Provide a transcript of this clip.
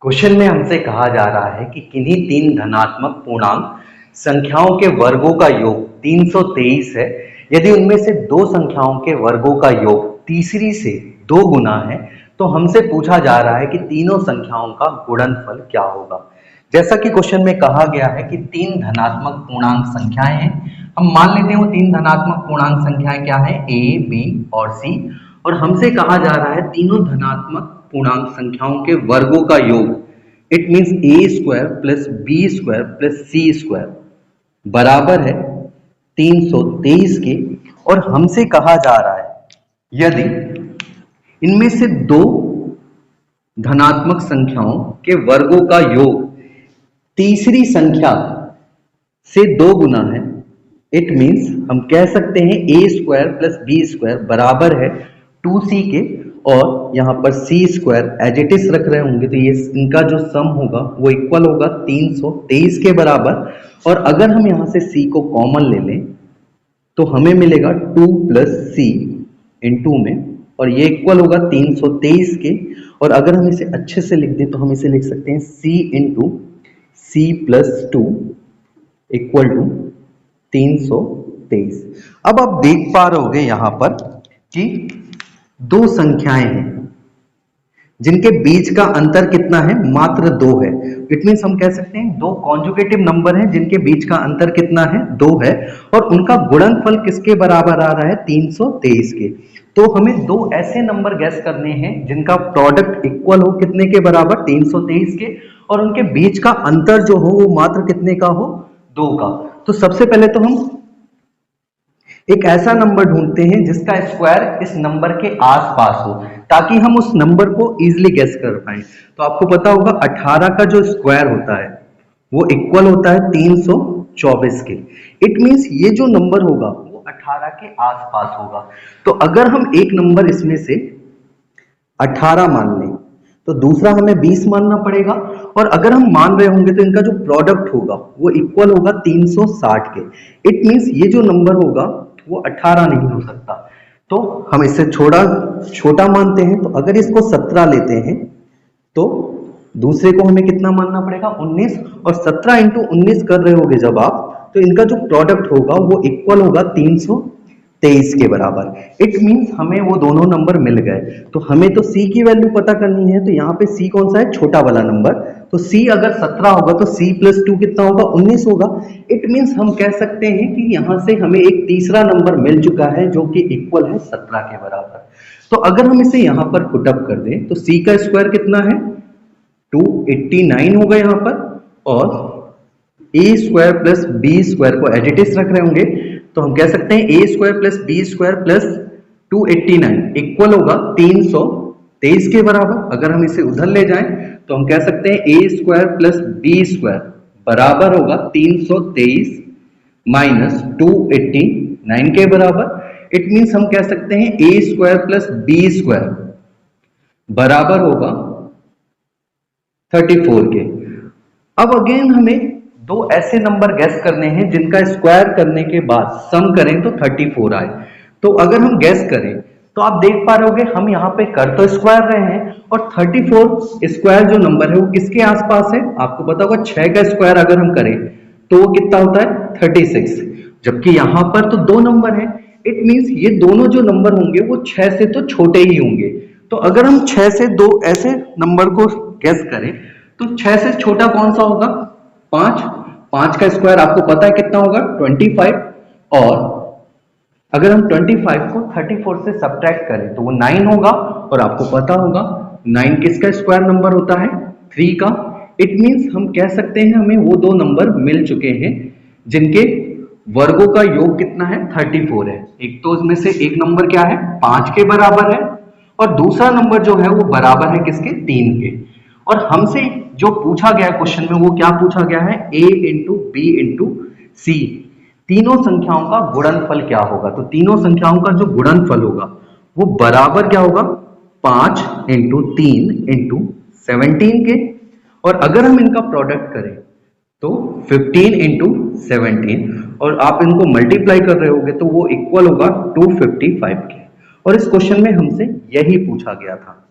Question में हमसे कहा जा रहा है कि किन्हीं तीन धनात्मक पूर्णांक संख्याओं के वर्गों का योग 323 है। यदि उनमें से दो संख्याओं के वर्गों का योग तीसरी से 2 गुना है तो हमसे पूछा जा रहा है कि तीनों संख्याओं का गुणनफल क्या होगा। जैसा कि क्वेश्चन में कहा गया है कि तीन धनात्मक पूर्णांक संख्याएं हैं, हम मान लेते हैं वो तीन धनात्मक पूर्णांक संख्याएं क्या है, a, b और c। और हमसे कहा जा रहा है तीनों धनात्मक पूर्णांक संख्याओं के वर्गों का योग, it means a square plus b square plus c square बराबर है 323 के। और हमसे कहा जा रहा है यदि इनमें से दो धनात्मक संख्याओं के वर्गों का योग तीसरी संख्या से 2 गुना है, इट मीन्स हम कह सकते हैं ए स्क्वायर प्लस बी स्क्वायर बराबर है 2c के। और यहाँ पर सी स्क्वायर एज इट इज रख रहे होंगे तो ये इनका जो सम होगा वो इक्वल होगा 323 के बराबर। और अगर हम यहाँ से c को कॉमन ले लें तो हमें मिलेगा 2 प्लस सी इंटू में, और ये इक्वल होगा 323 के। और अगर हम इसे अच्छे से लिख दें तो हम इसे लिख सकते हैं c into c plus 2 equal to 323। अब आप देख पा रहे होंगे यहाँ पर कि दो संख्याएं हैं जिनके बीच का अंतर कितना है, मात्र 2 है। इट मीन्स हम कह सकते हैं दो कॉन्जुगेटिव नंबर हैं जिनके बीच का अंतर कितना है, 2 है। और उनका गुणनफल किसके बराबर आ रहा है, 323 के। तो हमें दो ऐसे नंबर गैस करने हैं जिनका प्रोडक्ट इक्वल हो कितने के बराबर, 323 के, और उनके बीच का अंतर जो हो वो मात्र कितने का हो, 2 का। तो सबसे पहले तो हम एक ऐसा नंबर ढूंढते हैं जिसका स्क्वायर इस नंबर के आसपास हो ताकि हम उस नंबर को इजीली गेस कर पाए। तो आपको पता होगा 18 का जो स्क्वायर होता है वो इक्वल होता है 324 के। इट मींस ये जो नंबर होगा वो 18 के आसपास होगा। तो अगर हम एक नंबर इसमें से 18 मान लें तो दूसरा हमें 20 मानना पड़ेगा। और अगर हम मान रहे होंगे तो इनका जो प्रोडक्ट होगा वो इक्वल होगा 360 के। इट मींस ये जो नंबर होगा वो 18 नहीं हो सकता, तो हम इसे छोटा मानते हैं। तो अगर इसको 17 लेते हैं तो दूसरे को हमें कितना मानना पड़ेगा, 19। और 17 इंटू 19 कर रहे होगे जब आप, तो इनका जो प्रोडक्ट होगा वो इक्वल होगा 323 के बराबर। इट मींस हमें वो दोनों नंबर मिल गए। तो हमें तो c की वैल्यू पता करनी है, तो यहाँ पे c कौन सा है, छोटा वाला नंबर। तो c अगर 17 होगा तो c प्लस 2 कितना होगा, 19 होगा। इट मींस हम कह सकते हैं कि यहाँ से हमें एक तीसरा नंबर मिल चुका है जो कि इक्वल है 17 के बराबर। तो अगर हम इसे यहाँ पर पुटअप कर दें तो c का स्क्वायर कितना है, 289 होगा यहाँ पर। और a square plus b square को एज इट इज रख रहे होंगे तो हम कह सकते हैं a square plus b square plus 289 equal होगा 323 के बराबर। अगर हम इसे उधर ले जाएं तो हम कह सकते हैं a square plus b square बराबर होगा 323 माइनस 289 के बराबर। इट मीन्स हम कह सकते हैं a square plus b square बराबर होगा 34 के। अब अगेन हमें दो ऐसे नंबर गैस करने हैं जिनका स्क्वायर करने के बाद सम करें तो 34 आए। तो अगर हम गैस करें तो आप देख पा रहे होगे हम यहाँ पे कर तो स्क्वायर रहे हैं, और 34 स्क्वायर जो नंबर है वो किसके आसपास है, आपको पता होगा 6 का स्क्वायर अगर हम करें तो वो कितना होता है, 36। जबकि यहाँ पर तो दो नंबर है, इट मीन्स ये दोनों जो नंबर होंगे वो 6 से तो छोटे ही होंगे। तो अगर हम 6 से दो ऐसे नंबर को गैस करें तो 6 से छोटा कौन सा होगा, 5 का स्क्वायर आपको पता है कितना होगा, 25। और अगर हम 25 को 34 से सब्ट्रैक्ट करें तो वो 9 होगा। और आपको पता होगा 9 किसका स्क्वायर नंबर होता है, 3 का। इट मींस हम कह सकते हैं हमें वो दो नंबर मिल चुके हैं जिनके वर्गों का योग कितना है, 34 है। एक तो उसमें से एक नंबर क्या है, 5 के बराबर है, और दूसरा नंबर जो है वो बराबर है किसके, 3 के। और हमसे जो पूछा गया क्वेश्चन में वो क्या पूछा गया है, a इंटू बी इंटू सी, तीनों संख्याओं का गुणनफल क्या होगा। तो तीनों संख्याओं का जो गुणनफल होगा वो बराबर क्या होगा, 5 इंटू 3 इंटू 17 के। और अगर हम इनका प्रोडक्ट करें तो 15 इंटू 17, और आप इनको मल्टीप्लाई कर रहे होगे तो वो इक्वल होगा 255 के। और इस क्वेश्चन में हमसे यही पूछा गया था।